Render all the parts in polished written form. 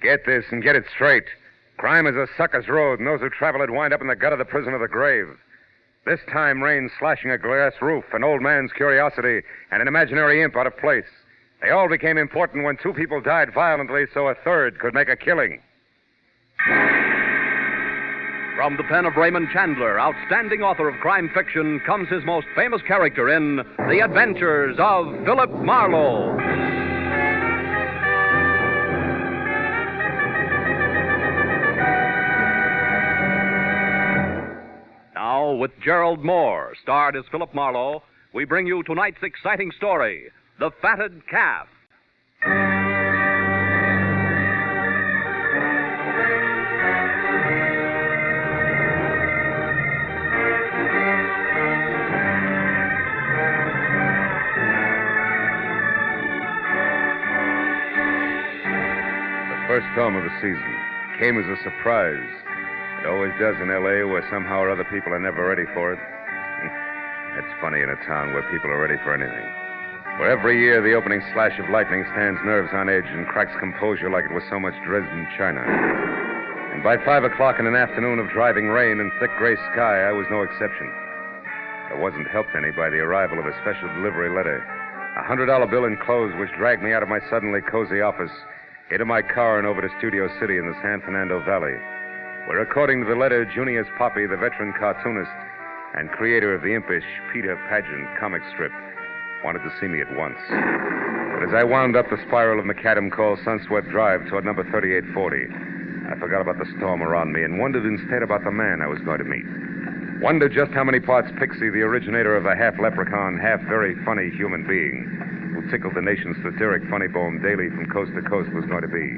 Get this and get it straight. Crime is a sucker's road, and those who travel it wind up in the gut of the prison of the grave. This time, rain slashing a glass roof, an old man's curiosity, and an imaginary imp out of place. They all became important when two people died violently so a third could make a killing. From the pen of Raymond Chandler, outstanding author of crime fiction, comes his most famous character in The Adventures of Philip Marlowe. Now, with Gerald Moore, starred as Philip Marlowe, we bring you tonight's exciting story, The Fatted Calf. The first storm of the season came as a surprise. It always does in L.A., where somehow or other people are never ready for it. It's funny in a town where people are ready for anything. Where every year the opening slash of lightning stands nerves on edge and cracks composure like it was so much Dresden china. And by 5 o'clock in an afternoon of driving rain and thick gray sky, I was no exception. I wasn't helped any by the arrival of a special delivery letter. A $100 bill enclosed which dragged me out of my suddenly cozy office, into my car and over to Studio City in the San Fernando Valley, where, according to the letter, Junius Poppy, the veteran cartoonist and creator of the impish Peter Pageant comic strip, wanted to see me at once. But as I wound up the spiral of Macadam Call Sunswept Drive toward number 3840, I forgot about the storm around me and wondered instead about the man I was going to meet. Wondered just how many parts pixie the originator of a half-leprechaun, half-very funny human being who tickled the nation's satiric funny bone daily from coast to coast was going to be.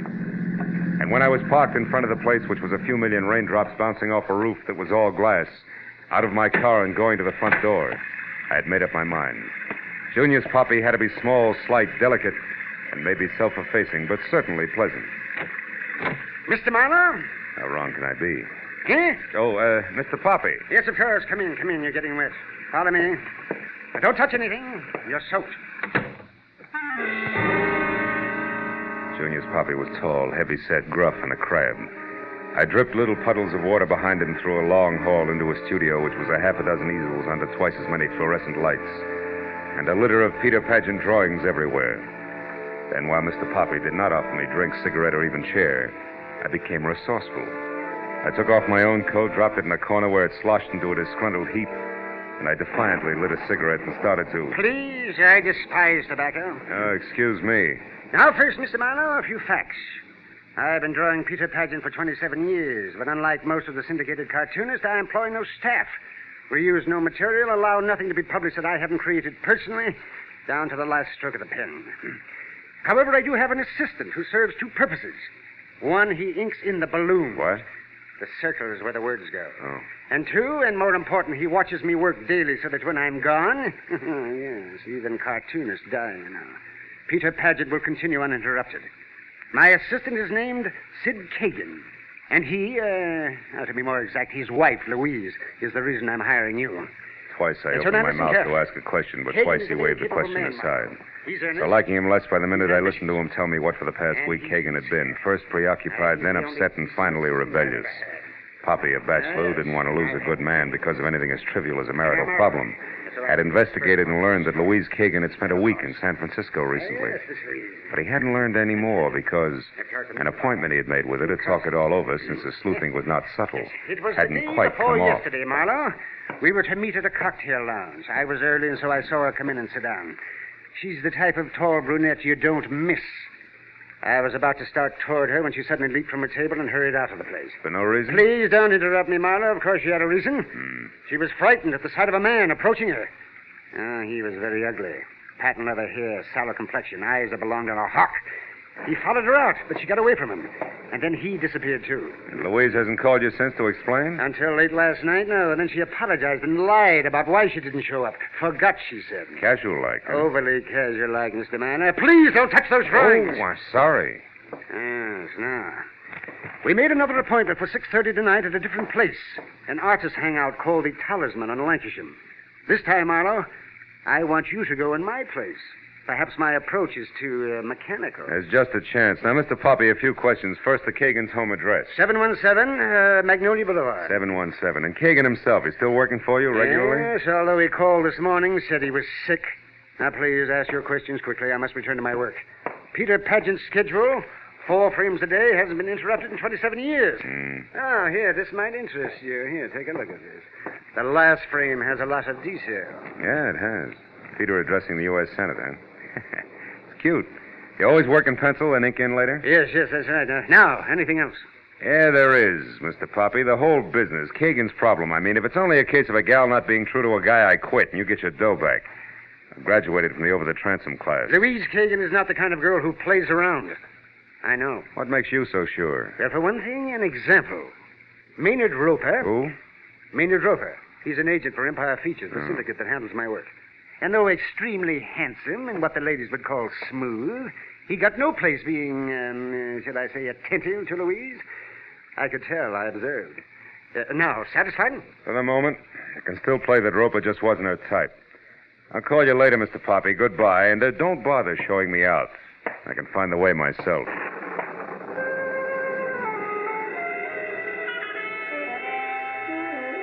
And when I was parked in front of the place, which was a few million raindrops bouncing off a roof that was all glass, out of my car and going to the front door, I had made up my mind. Junius Poppy had to be small, slight, delicate, and maybe self-effacing, but certainly pleasant. Mr. Marlowe? How wrong can I be? Huh? Oh, Mr. Poppy. Yes, of course. Come in. You're getting wet. Follow me. But don't touch anything. You're soaked. Junius Poppy was tall, heavy-set, gruff, and a crab. I dripped little puddles of water behind him through a long hall into a studio, which was a half a dozen easels under twice as many fluorescent lights, and a litter of Peter Pageant drawings everywhere. Then, while Mr. Poppy did not offer me drink, cigarette, or even chair, I became resourceful. I took off my own coat, dropped it in a corner where it sloshed into a disgruntled heap, and I defiantly lit a cigarette and started to... Please, I despise tobacco. Oh, excuse me. Now, first, Mr. Marlowe, a few facts. I've been drawing Peter Pageant for 27 years, but unlike most of the syndicated cartoonists, I employ no staff. We use no material, allow nothing to be published that I haven't created personally, down to the last stroke of the pen. However, I do have an assistant who serves two purposes. One, he inks in the balloon. What? The circle is where the words go. Oh. And two, and more important, he watches me work daily so that when I'm gone, yes, even cartoonists die, you know, Peter Pageant will continue uninterrupted. My assistant is named Sid Kagan, and he, to be more exact, his wife, Louise, is the reason I'm hiring you. Twice I opened my mouth to ask a question, but twice he waved the question aside. So liking him less by the minute, I listened to him tell me what for the past week Hagen had been. First preoccupied, then upset, and finally rebellious. Poppy, a bachelor who didn't want to lose a good man because of anything as trivial as a marital problem, had investigated and learned that Louise Kagan had spent a week in San Francisco recently. But he hadn't learned any more because an appointment he had made with her to talk it all over, since the sleuthing was not subtle, hadn't quite come off. Yesterday, Marlowe. We were to meet at a cocktail lounge. I was early, and so I saw her come in and sit down. She's the type of tall brunette you don't miss. I was about to start toward her when she suddenly leaped from her table and hurried out of the place. For no reason? Please don't interrupt me, Marlowe. Of course she had a reason. She was frightened at the sight of a man approaching her. Oh, he was very ugly. Patent leather hair, sallow complexion, eyes that belonged on a hawk. He followed her out, but she got away from him. And then he disappeared, too. And Louise hasn't called you since to explain? Until late last night, no. And then she apologized and lied about why she didn't show up. Forgot, she said. Casual-like, huh? Overly casual-like, Mr. Manor. Please don't touch those drawings. Oh, I'm sorry. Yes, now. We made another appointment for 6:30 tonight at a different place. An artist hangout called the Talisman on Lancashire. This time, Marlowe, I want you to go in my place. Perhaps my approach is too mechanical. There's just a chance. Now, Mr. Poppy, a few questions. First, the Kagan's home address. 717 Magnolia Boulevard. 717. And Kagan himself, he's still working for you regularly? Yes, although he called this morning, said he was sick. Now, please ask your questions quickly. I must return to my work. Peter Paget's schedule, 4 frames a day, hasn't been interrupted in 27 years. Oh, here, this might interest you. Here, take a look at this. The last frame has a lot of detail. Yeah, it has. Peter addressing the U.S. Senate, huh? It's cute. You always work in pencil and ink in later? Yes, that's right. Now, anything else? Yeah, there is, Mr. Poppy. The whole business. Kagan's problem. I mean, if it's only a case of a gal not being true to a guy, I quit, and you get your dough back. I graduated from the over-the-transom class. Louise Kagan is not the kind of girl who plays around. I know. What makes you so sure? Well, for one thing, an example. Maynard Roper. Who? Maynard Roper. He's an agent for Empire Features, the syndicate that handles my work. And though extremely handsome and what the ladies would call smooth, he got no place being, shall I say, attentive to Louise. I could tell, I observed. Now, satisfied? For the moment, I can still play that Roper just wasn't her type. I'll call you later, Mr. Poppy. Goodbye, and don't bother showing me out. I can find the way myself.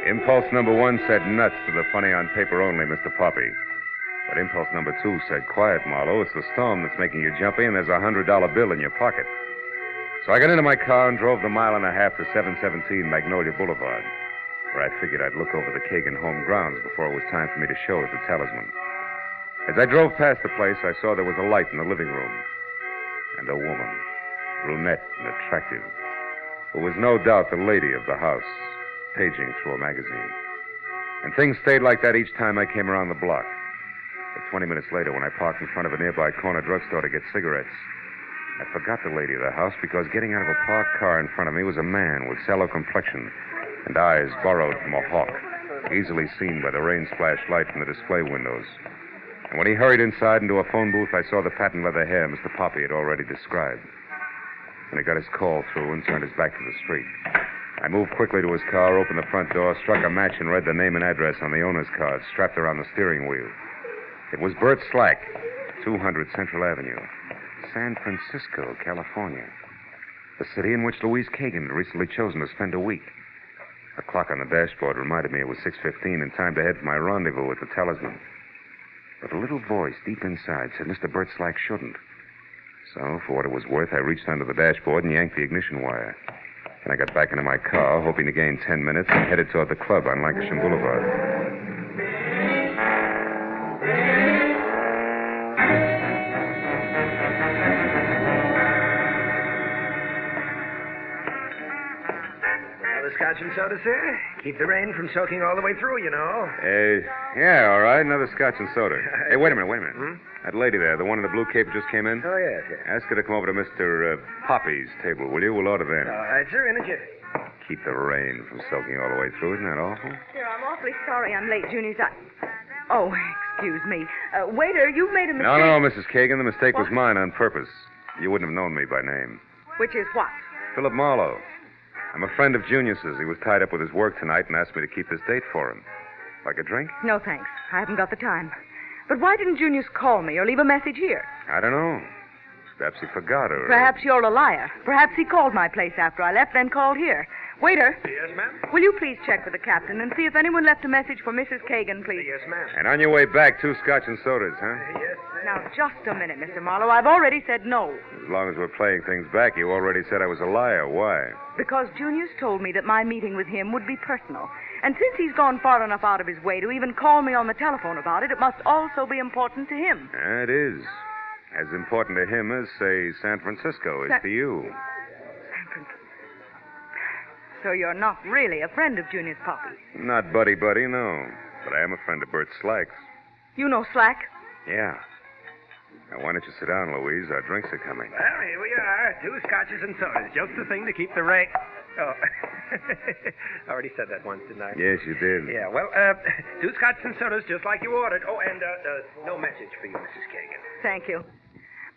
Impulse number 1 said nuts to the funny on paper only, Mr. Poppy. But impulse number 2 said, quiet, Marlowe. It's the storm that's making you jumpy, and there's a $100 bill in your pocket. So I got into my car and drove the 1.5 miles to 717 Magnolia Boulevard, where I figured I'd look over the Kagan home grounds before it was time for me to show it the talisman. As I drove past the place, I saw there was a light in the living room. And a woman, brunette and attractive, who was no doubt the lady of the house, paging through a magazine. And things stayed like that each time I came around the block. But 20 minutes later, when I parked in front of a nearby corner drugstore to get cigarettes, I forgot the lady of the house because getting out of a parked car in front of me was a man with sallow complexion and eyes borrowed from a hawk, easily seen by the rain-splashed light from the display windows. And when he hurried inside into a phone booth, I saw the patent leather hair Mr. Poppy had already described. And he got his call through and turned his back to the street. I moved quickly to his car, opened the front door, struck a match, and read the name and address on the owner's card strapped around the steering wheel. It was Bert Slack, 200 Central Avenue, San Francisco, California. The city in which Louise Kagan had recently chosen to spend a week. The clock on the dashboard reminded me it was 6:15 and time to head for my rendezvous with the talisman. But a little voice deep inside said Mr. Bert Slack shouldn't. So, for what it was worth, I reached under the dashboard and yanked the ignition wire. And I got back into my car, hoping to gain 10 minutes, and headed toward the club on Lancashire Boulevard. Scotch and soda, sir? Keep the rain from soaking all the way through, you know. Yeah, all right. Another scotch and soda. Hey, wait a minute. That lady there, the one in the blue cape who just came in? Oh, yes. Ask her to come over to Mr. Poppy's table, will you? We'll order then. All right, sir, in a jiffy. Keep the rain from soaking all the way through. Isn't that awful? Sir, I'm awfully sorry I'm late, Junior's. Oh, excuse me. Waiter, you've made a mistake. No, Mrs. Kagan. The mistake was mine on purpose. You wouldn't have known me by name. Which is what? Philip Marlowe. I'm a friend of Junius's. He was tied up with his work tonight and asked me to keep this date for him. Like a drink? No, thanks. I haven't got the time. But why didn't Junius call me or leave a message here? I don't know. Perhaps he forgot or... Perhaps you're a liar. Perhaps he called my place after I left, then called here. Waiter. Yes, ma'am? Will you please check with the captain and see if anyone left a message for Mrs. Kagan, please? Yes, ma'am. And on your way back, 2 scotch and sodas, huh? Yes, Now, just a minute, Mr. Marlowe. I've already said no. As long as we're playing things back, you already said I was a liar. Why? Because Junius told me that my meeting with him would be personal. And since he's gone far enough out of his way to even call me on the telephone about it, it must also be important to him. It is. As important to him as, say, San Francisco is to you. San Francisco. So you're not really a friend of Junius Poppy? Not buddy-buddy, no. But I am a friend of Bert Slack's. You know Slack? Yeah. Now, why don't you sit down, Louise? Our drinks are coming. Well, here we are. 2 scotches and sodas. Just the thing to keep the rain... Oh. I already said that once, didn't I? Yes, you did. Yeah, well, 2 scotches and sodas, just like you ordered. Oh, and no message for you, Mrs. Kagan. Thank you.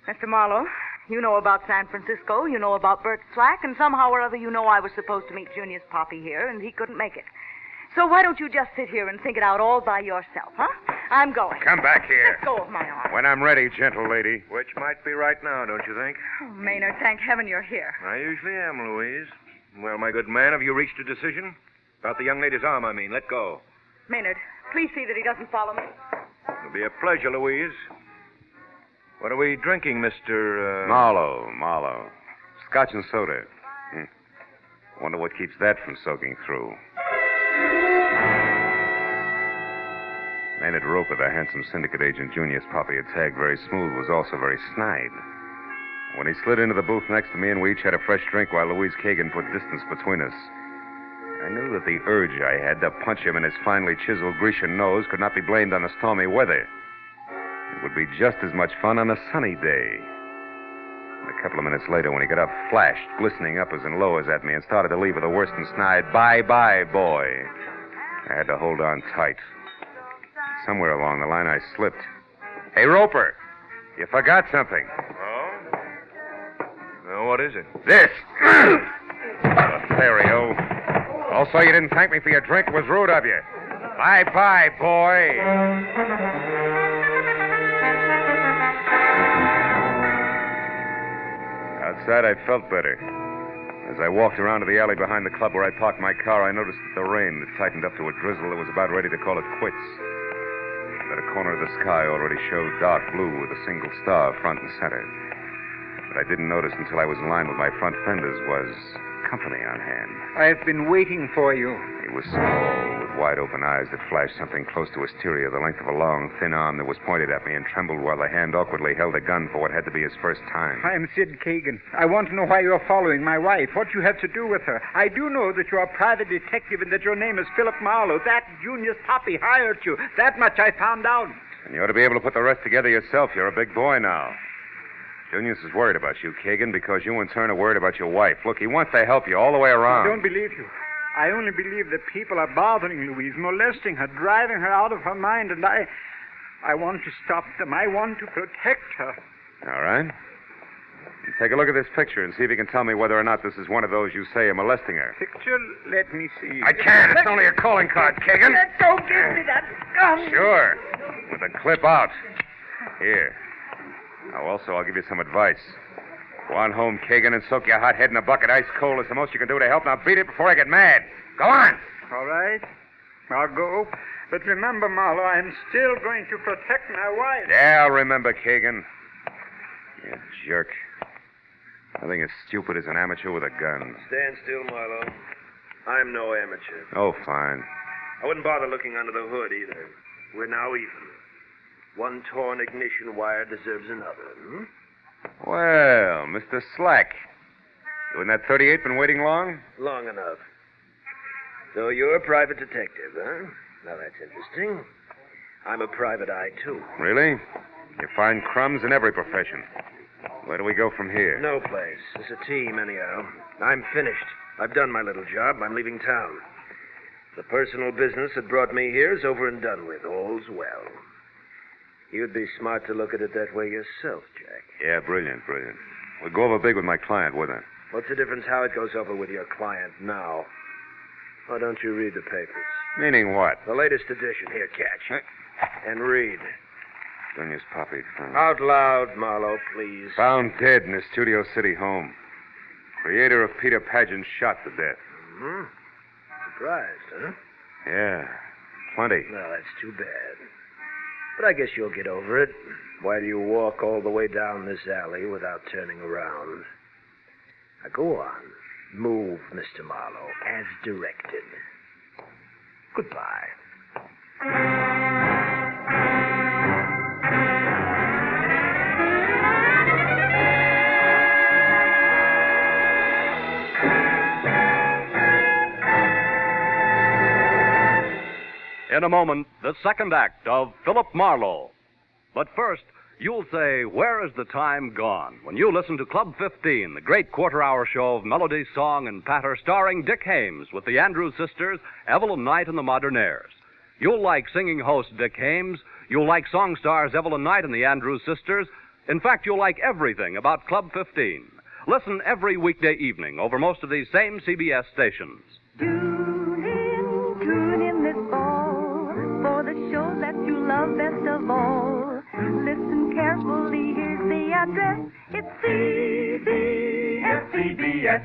Mr. Marlowe, you know about San Francisco, you know about Bert Slack, and somehow or other you know I was supposed to meet Junius Poppy here, and he couldn't make it. So why don't you just sit here and think it out all by yourself, huh? I'm going. Come back here. Let go of my arm. When I'm ready, gentle lady. Which might be right now, don't you think? Oh, Maynard, thank heaven you're here. I usually am, Louise. Well, my good man, have you reached a decision? About the young lady's arm, I mean. Let go. Maynard, please see that he doesn't follow me. It'll be a pleasure, Louise. What are we drinking, Mr. Marlowe. Scotch and soda. Wonder what keeps that from soaking through. Maynard Roper, the handsome syndicate agent Junius Poppy had tagged very smooth, was also very snide. When he slid into the booth next to me and we each had a fresh drink while Louise Kagan put distance between us, I knew that the urge I had to punch him in his finely chiseled Grecian nose could not be blamed on the stormy weather. It would be just as much fun on a sunny day. And a couple of minutes later, when he got up, flashed, glistening uppers and lowers at me, and started to leave with a worse than snide, "Bye-bye, boy." I had to hold on tight. Somewhere along the line, I slipped. "Hey, Roper, you forgot something." Oh? Well, what is it? This. Lothario. Also, you didn't thank me for your drink. It was rude of you. Bye-bye, boy. Outside, I felt better. As I walked around to the alley behind the club where I parked my car, I noticed that the rain had tightened up to a drizzle that was about ready to call it quits. That a corner of the sky already showed dark blue with a single star front and center. What I didn't notice until I was in line with my front fenders was company on hand. I've been waiting for you. He was small, with wide open eyes that flashed something close to hysteria, the length of a long, thin arm that was pointed at me and trembled while the hand awkwardly held a gun for what had to be his first time. I'm Sid Kagan. I want to know why you're following my wife, what you have to do with her. I do know that you're a private detective and that your name is Philip Marlowe. That Junius Poppy hired you. That much I found out. And you ought to be able to put the rest together yourself. You're a big boy now. Junius is worried about you, Kagan, because you in turn are worried about your wife. Look, he wants to help you all the way around. I don't believe you. I only believe that people are bothering Louise, molesting her, driving her out of her mind, and I want to stop them. I want to protect her. All right. Take a look at this picture and see if you can tell me whether or not this is one of those you say are molesting her. Picture? Let me see. I can't. It's only a calling card, Kagan. Don't give me that gun. Sure. With the clip out. Here. Now, also, I'll give you some advice. Go on home, Kagan, and soak your hot head in a bucket ice cold. It's the most you can do to help. Now beat it before I get mad. Go on. All right. I'll go. But remember, Marlowe, I'm still going to protect my wife. Yeah, I'll remember, Kagan. You jerk. Nothing as stupid as an amateur with a gun. Stand still, Marlowe. I'm no amateur. Oh, fine. I wouldn't bother looking under the hood either. We're now even. One torn ignition wire deserves another. Well, Mr. Slack. You and that 38 been waiting long? Long enough. So you're a private detective, huh? Now that's interesting. I'm a private eye, too. Really? You find crumbs in every profession. Where do we go from here? No place. It's a team, anyhow. I'm finished. I've done my little job. I'm leaving town. The personal business that brought me here is over and done with. All's well. You'd be smart to look at it that way yourself, Jack. Yeah, brilliant. We'll go over big with my client, wouldn't it? What's the difference how it goes over with your client now? Why don't you read the papers? Meaning what? The latest edition. Here, catch. And read. Junius Poppy found. Out loud, Marlowe, please. Found dead in his Studio City home. Creator of Peter Pageant shot to death. Mm-hmm. Surprised, huh? Yeah, plenty. Well, that's too bad. But I guess you'll get over it. Why do you walk all the way down this alley without turning around? Now go on. Move, Mr. Marlowe, as directed. Goodbye. In a moment, the second act of Philip Marlowe. But first, you'll say, where is the time gone? When you listen to Club 15, the great quarter-hour show of melody, song, and patter starring Dick Hames with the Andrews Sisters, Evelyn Knight, and the Modernaires. You'll like singing host Dick Hames. You'll like song stars Evelyn Knight and the Andrews Sisters. In fact, you'll like everything about Club 15. Listen every weekday evening over most of these same CBS stations. Tune in the best of all. Listen carefully, here's the address. It's CBS.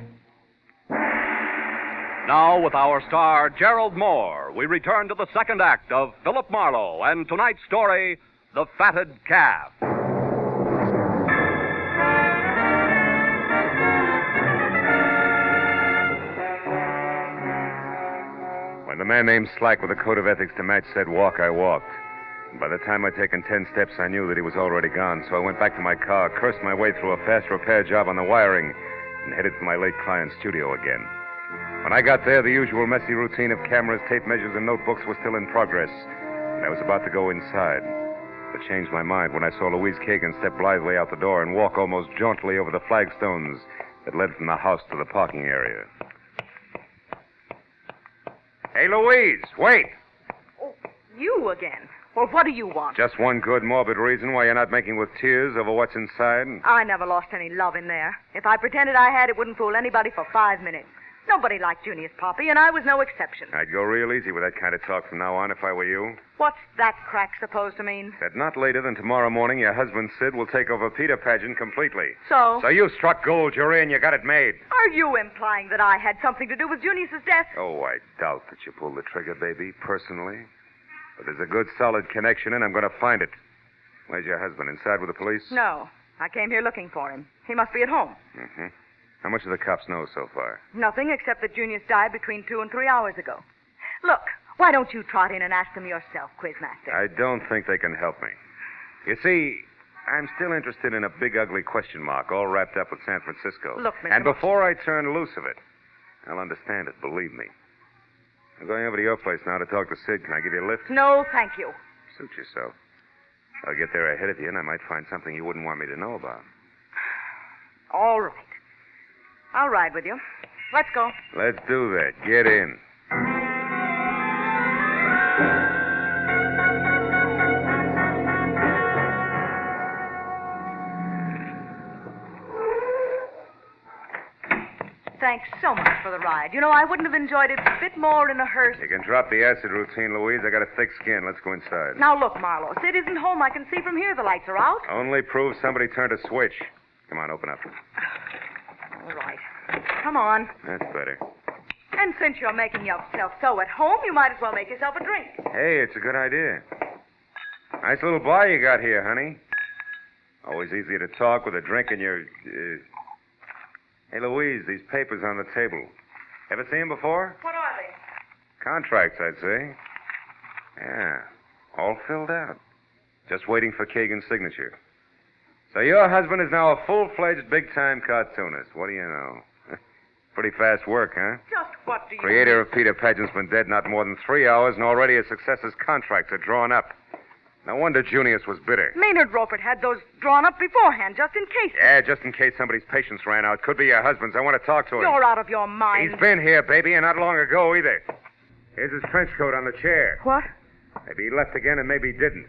Now, with our star, Gerald Moore, we return to the second act of Philip Marlowe and tonight's story, The Fatted Calf. When the man named Slack with a code of ethics to match said walk, I walked. And by the time I'd taken 10 steps, I knew that he was already gone, so I went back to my car, cursed my way through a fast repair job on the wiring, and headed for my late client's studio again. When I got there, the usual messy routine of cameras, tape measures, and notebooks was still in progress, and I was about to go inside. But changed my mind when I saw Louise Kagan step blithely out the door and walk almost jauntily over the flagstones that led from the house to the parking area. Hey, Louise, wait! Oh, you again. Well, what do you want? Just one good, morbid reason why you're not making with tears over what's inside? I never lost any love in there. If I pretended I had, it wouldn't fool anybody for 5 minutes. Nobody liked Junius Poppy, and I was no exception. I'd go real easy with that kind of talk from now on if I were you. What's that crack supposed to mean? That not later than tomorrow morning, your husband, Sid, will take over Peter Pageant completely. So? So you struck gold, you're in, you got it made. Are you implying that I had something to do with Junius's death? Oh, I doubt that you pulled the trigger, baby, personally. But there's a good, solid connection, and I'm going to find it. Where's your husband? Inside with the police? No. I came here looking for him. He must be at home. Mm-hmm. How much do the cops know so far? Nothing except that Junius died between 2 and 3 hours ago. Look, why don't you trot in and ask them yourself, Quizmaster? I don't think they can help me. You see, I'm still interested in a big, ugly question mark all wrapped up with San Francisco. Look, Mr. And before I turn loose of it, I'll understand it, believe me. I'm going over to your place now to talk to Sid. Can I give you a lift? No, thank you. Suit yourself. I'll get there ahead of you, and I might find something you wouldn't want me to know about. All right. I'll ride with you. Let's go. Let's do that. Get in. Thanks so much for the ride. You know, I wouldn't have enjoyed it a bit more in a hearse. You can drop the acid routine, Louise. I got a thick skin. Let's go inside. Now, look, Marlowe. Sid isn't home. I can see from here the lights are out. Only proves somebody turned a switch. Come on, open up. All right. Come on. That's better. And since you're making yourself so at home, you might as well make yourself a drink. Hey, it's a good idea. Nice little bar you got here, honey. Always easier to talk with a drink in your... Hey, Louise, these papers on the table. Ever seen them before? What are they? Contracts, I'd say. Yeah, all filled out. Just waiting for Kagan's signature. So your husband is now a full-fledged, big-time cartoonist. What do you know? Pretty fast work, huh? Just what do you... Creator of Peter Pageant's been dead not more than 3 hours, and already his successor's contracts are drawn up. No wonder Junius was bitter. Maynard Roper had those drawn up beforehand, just in case. Yeah, just in case somebody's patience ran out. Could be your husband's. I want to talk to him. You're out of your mind. He's been here, baby, and not long ago either. Here's his trench coat on the chair. What? Maybe he left again and maybe he didn't.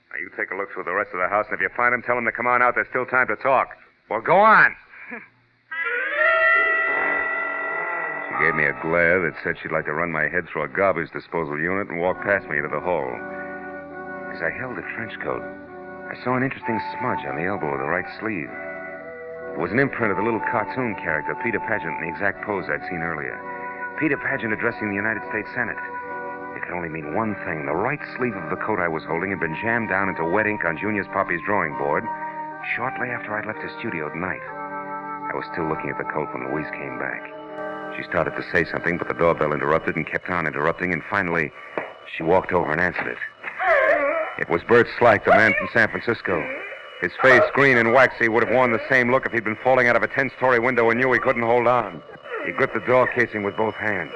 Now, you take a look through the rest of the house, and if you find him, tell him to come on out. There's still time to talk. Well, go on. She gave me a glare that said she'd like to run my head through a garbage disposal unit and walk past me into the hall. As I held the trench coat, I saw an interesting smudge on the elbow of the right sleeve. It was an imprint of the little cartoon character, Peter Pageant, in the exact pose I'd seen earlier. Peter Pageant addressing the United States Senate. It could only mean one thing. The right sleeve of the coat I was holding had been jammed down into wet ink on Junius Poppy's drawing board shortly after I'd left his studio at night. I was still looking at the coat when Louise came back. She started to say something, but the doorbell interrupted and kept on interrupting, and finally, she walked over and answered it. It was Bert Slack, the man from San Francisco. His face, green and waxy, would have worn the same look if he'd been falling out of a 10-story window and knew he couldn't hold on. He gripped the door casing with both hands,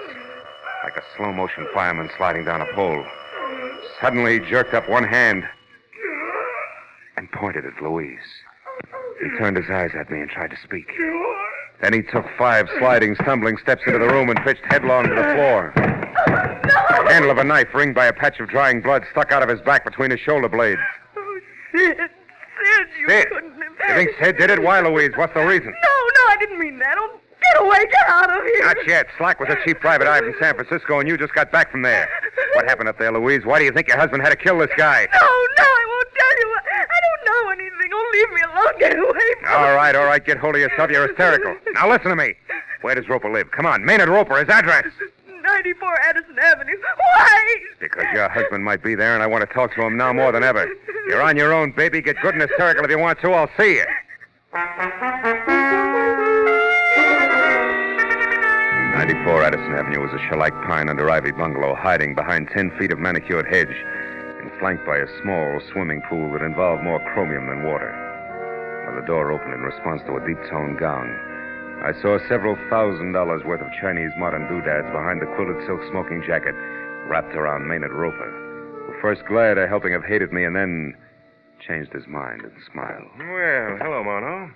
like a slow-motion fireman sliding down a pole. Suddenly, he jerked up one hand and pointed at Louise. He turned his eyes at me and tried to speak. Then he took 5 sliding, stumbling steps into the room and pitched headlong to the floor. The handle of a knife, ringed by a patch of drying blood, stuck out of his back between his shoulder blades. Oh, Sid, you Sid, couldn't have... you think Sid did it? Why, Louise? What's the reason? No, I didn't mean that. Oh, get away, get out of here. Not yet. Slack was a cheap private eye from San Francisco, and you just got back from there. What happened up there, Louise? Why do you think your husband had to kill this guy? No, I won't tell you. I don't know anything. Oh, leave me alone. Get away from me. All right. Get hold of yourself. You're hysterical. Now listen to me. Where does Roper live? Come on, Maynard Roper, his address. 94 Addison Avenue. Why? Because your husband might be there, and I want to talk to him now more than ever. You're on your own, baby. Get good and hysterical if you want to. I'll see you. 94 Addison Avenue was a shellac pine under ivy bungalow hiding behind 10 feet of manicured hedge and flanked by a small swimming pool that involved more chromium than water. When the door opened in response to a deep-toned gong, I saw several $1,000s worth of Chinese modern doodads behind the quilted silk smoking jacket wrapped around Maynard Roper, who first glared a helping of hate at me and then changed his mind and smiled. Well, hello, Marlowe.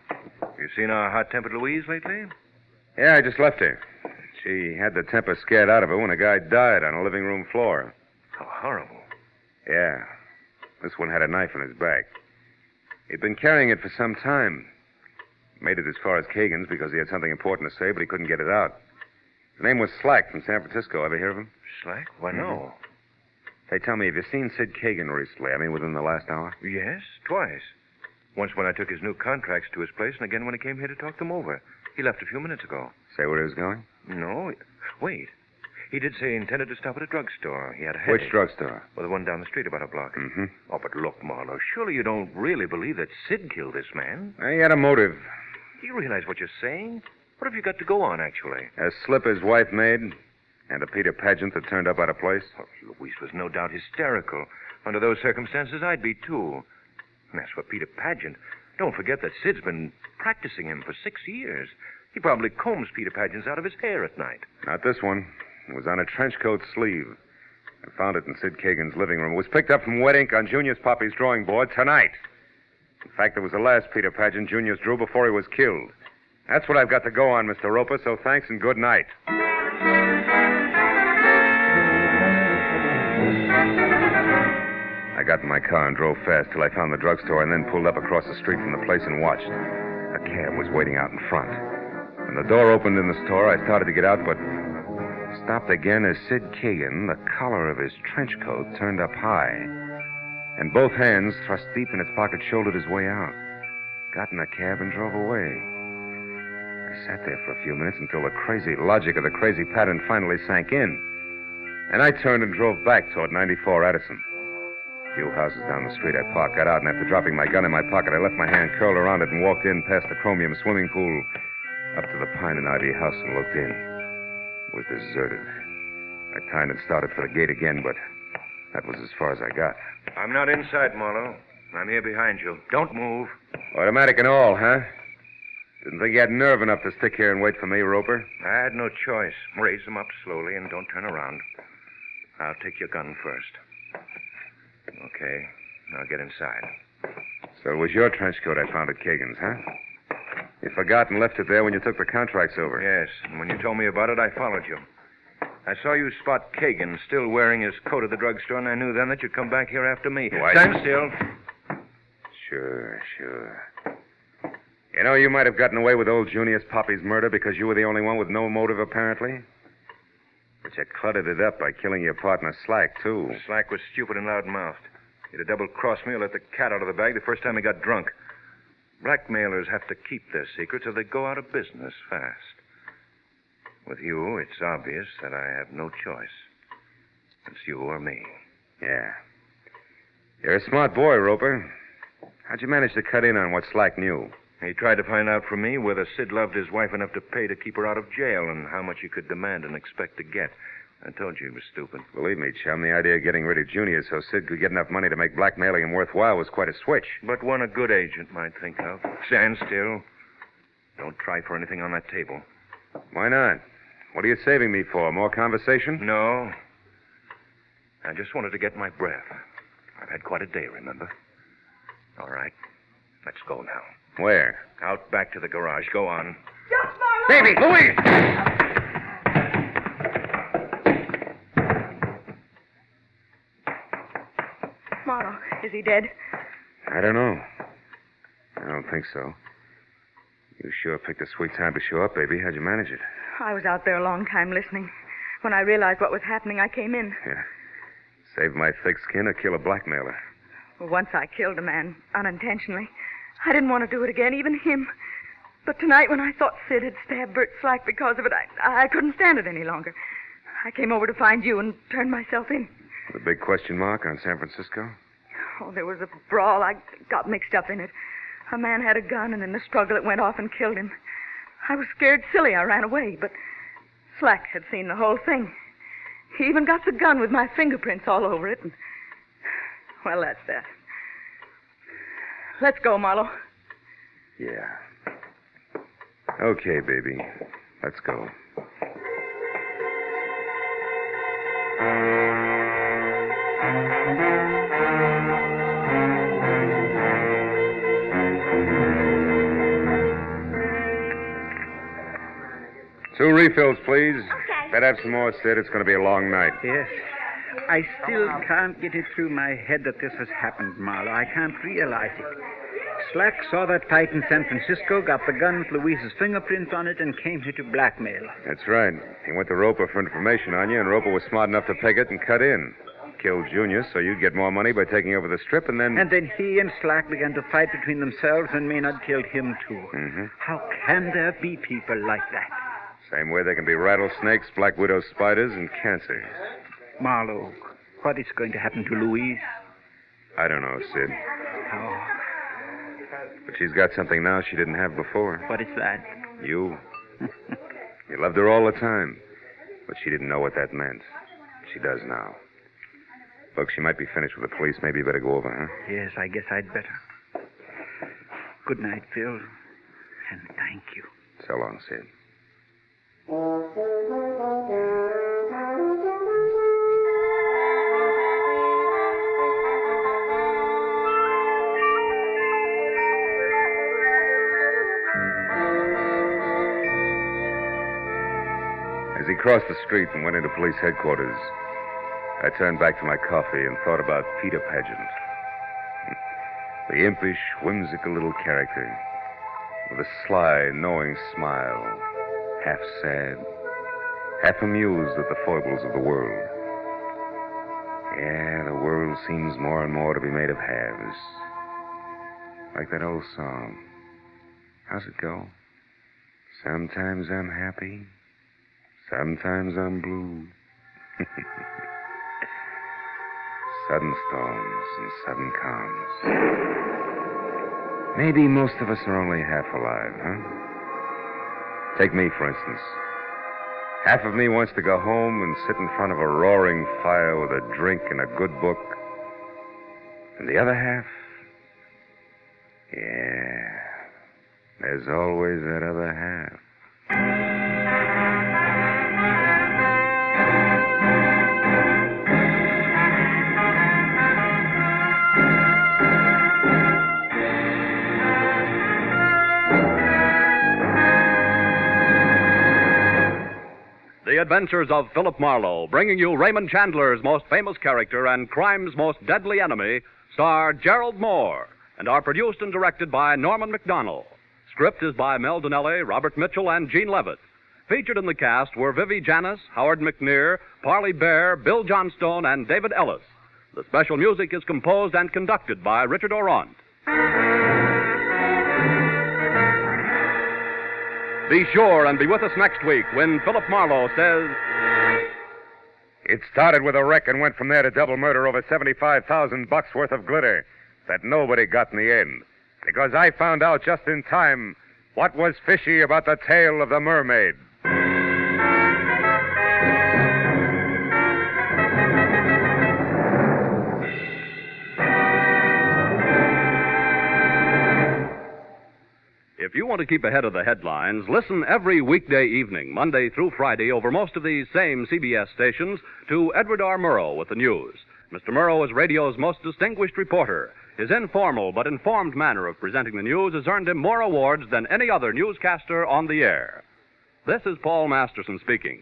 You seen our hot-tempered Louise lately? Yeah, I just left her. She had the temper scared out of her when a guy died on a living room floor. How horrible. Yeah. This one had a knife in his back. He'd been carrying it for some time. Made it as far as Kagan's because he had something important to say, but he couldn't get it out. His name was Slack from San Francisco. Ever hear of him? Slack? Why, no. Hey, tell me, have you seen Sid Kagan recently? I mean, within the last hour? Yes, twice. Once when I took his new contracts to his place, and again when he came here to talk them over. He left a few minutes ago. Say where he was going? No, wait. He did say he intended to stop at a drugstore. He had a headache. Which drugstore? Well, the one down the street about a block. Mm-hmm. Oh, but look, Marlowe, surely you don't really believe that Sid killed this man? He had a motive. Do you realize what you're saying? What have you got to go on, actually? A slip his wife made, and a Peter Pageant that turned up out of place. Oh, Louise was no doubt hysterical. Under those circumstances, I'd be, too. And as for Peter Pageant, don't forget that Sid's been practicing him for 6 years. He probably combs Peter Pageant's out of his hair at night. Not this one. It was on a trench coat sleeve. I found it in Sid Kagan's living room. It was picked up from wet ink on Junior's Poppy's drawing board tonight. In fact, it was the last Peter Pageant Junior's drew before he was killed. That's what I've got to go on, Mr. Roper, so thanks and good night. I got in my car and drove fast till I found the drugstore and then pulled up across the street from the place and watched. A cab was waiting out in front. When the door opened in the store, I started to get out, but stopped again as Sid Kagan, the collar of his trench coat turned up high, and both hands thrust deep in his pocket, shouldered his way out. Got in a cab and drove away. I sat there for a few minutes until the crazy logic of the crazy pattern finally sank in. And I turned and drove back toward 94 Addison. A few houses down the street I parked, got out, and after dropping my gun in my pocket, I left my hand curled around it and walked in past the chromium swimming pool up to the pine and ivy house and looked in. It was deserted. I turned and started for the gate again, but that was as far as I got. I'm not inside, Marlowe. I'm here behind you. Don't move. Automatic and all, huh? Didn't think you had nerve enough to stick here and wait for me, Roper. I had no choice. Raise them up slowly and don't turn around. I'll take your gun first. Okay. Now get inside. So it was your trench coat I found at Kagan's, huh? You forgot and left it there when you took the contracts over. Yes, and when you told me about it, I followed you. I saw you spot Kagan still wearing his coat at the drugstore, and I knew then that you'd come back here after me. Why? Stand still. Sure. You know, you might have gotten away with old Junius Poppy's murder because you were the only one with no motive, apparently. But you cluttered it up by killing your partner, Slack, too. Slack was stupid and loud-mouthed. He'd have double-crossed me or let the cat out of the bag the first time he got drunk. Blackmailers have to keep their secrets or they go out of business fast. With you, it's obvious that I have no choice. It's you or me. Yeah. You're a smart boy, Roper. How'd you manage to cut in on what Slack knew? He tried to find out from me whether Sid loved his wife enough to pay to keep her out of jail and how much he could demand and expect to get. I told you he was stupid. Believe me, chum, the idea of getting rid of Junior so Sid could get enough money to make blackmailing him worthwhile was quite a switch. But one a good agent might think of. Stand still. Don't try for anything on that table. Why not? What are you saving me for? More conversation? No. I just wanted to get my breath. I've had quite a day, remember? All right. Let's go now. Where? Out back to the garage. Go on. Just Marlowe! Baby, Louise! Marlowe, is he dead? I don't know. I don't think so. You sure picked a sweet time to show up, baby. How'd you manage it? I was out there a long time listening. When I realized what was happening, I came in. Yeah. Save my thick skin or kill a blackmailer. Well, once I killed a man unintentionally. I didn't want to do it again, even him. But tonight, when I thought Sid had stabbed Bert Slack because of it, I couldn't stand it any longer. I came over to find you and turned myself in. The big question mark on San Francisco? Oh, there was a brawl. I got mixed up in it. A man had a gun, and in the struggle, it went off and killed him. I was scared silly. I ran away, but Slack had seen the whole thing. He even got the gun with my fingerprints all over it. And, well, that's that. Let's go, Marlowe. Yeah. Okay, baby. Let's go. Two refills, please. Okay. Better have some more, Sid. It's going to be a long night. Yes. I still can't get it through my head that this has happened, Marlowe. I can't realize it. Slack saw that fight in San Francisco, got the gun with Louise's fingerprints on it, and came here to blackmail. That's right. He went to Roper for information on you, and Roper was smart enough to peg it and cut in. Killed Junior so you'd get more money by taking over the strip, and then... And then he and Slack began to fight between themselves, and Maynard killed him, too. Mm-hmm. How can there be people like that? Same way there can be rattlesnakes, black widow spiders, and cancers. Marlowe, what is going to happen to Louise? I don't know, Sid. Oh, But she's got something now she didn't have before. what is that? You. You loved her all the time. But she didn't know what that meant. She does now. Look, she might be finished with the police. Maybe you better go over, huh? Yes, I guess I'd better. Good night, Phil. And thank you. So long, Sid. As he crossed the street and went into police headquarters, I turned back to my coffee and thought about Peter Pageant. The impish, whimsical little character with a sly, knowing smile, half sad, half amused at the foibles of the world. Yeah, the world seems more and more to be made of halves. Like that old song. How's it go? Sometimes I'm happy. Sometimes I'm blue. Sudden storms and sudden calms. Maybe most of us are only half alive, huh? Take me, for instance. Half of me wants to go home and sit in front of a roaring fire with a drink and a good book. And the other half? Yeah, there's always that other half. The Adventures of Philip Marlowe, bringing you Raymond Chandler's most famous character and crime's most deadly enemy, star Gerald Moore, and are produced and directed by Norman McDonnell. Script is by Mel Donnelly, Robert Mitchell, and Gene Levitt. Featured in the cast were Vivi Janis, Howard McNear, Parley Bear, Bill Johnstone, and David Ellis. The special music is composed and conducted by Richard Orant. Be sure and be with us next week when Philip Marlowe says... It started with a wreck and went from there to double murder over $75,000 worth of glitter that nobody got in the end. Because I found out just in time what was fishy about the tale of the mermaid. If you want to keep ahead of the headlines, listen every weekday evening, Monday through Friday, over most of these same CBS stations, to Edward R. Murrow with the news. Mr. Murrow is radio's most distinguished reporter. His informal but informed manner of presenting the news has earned him more awards than any other newscaster on the air. This is Paul Masterson speaking.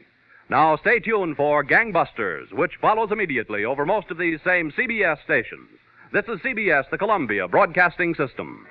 Now stay tuned for Gangbusters, which follows immediately over most of these same CBS stations. This is CBS, the Columbia Broadcasting System.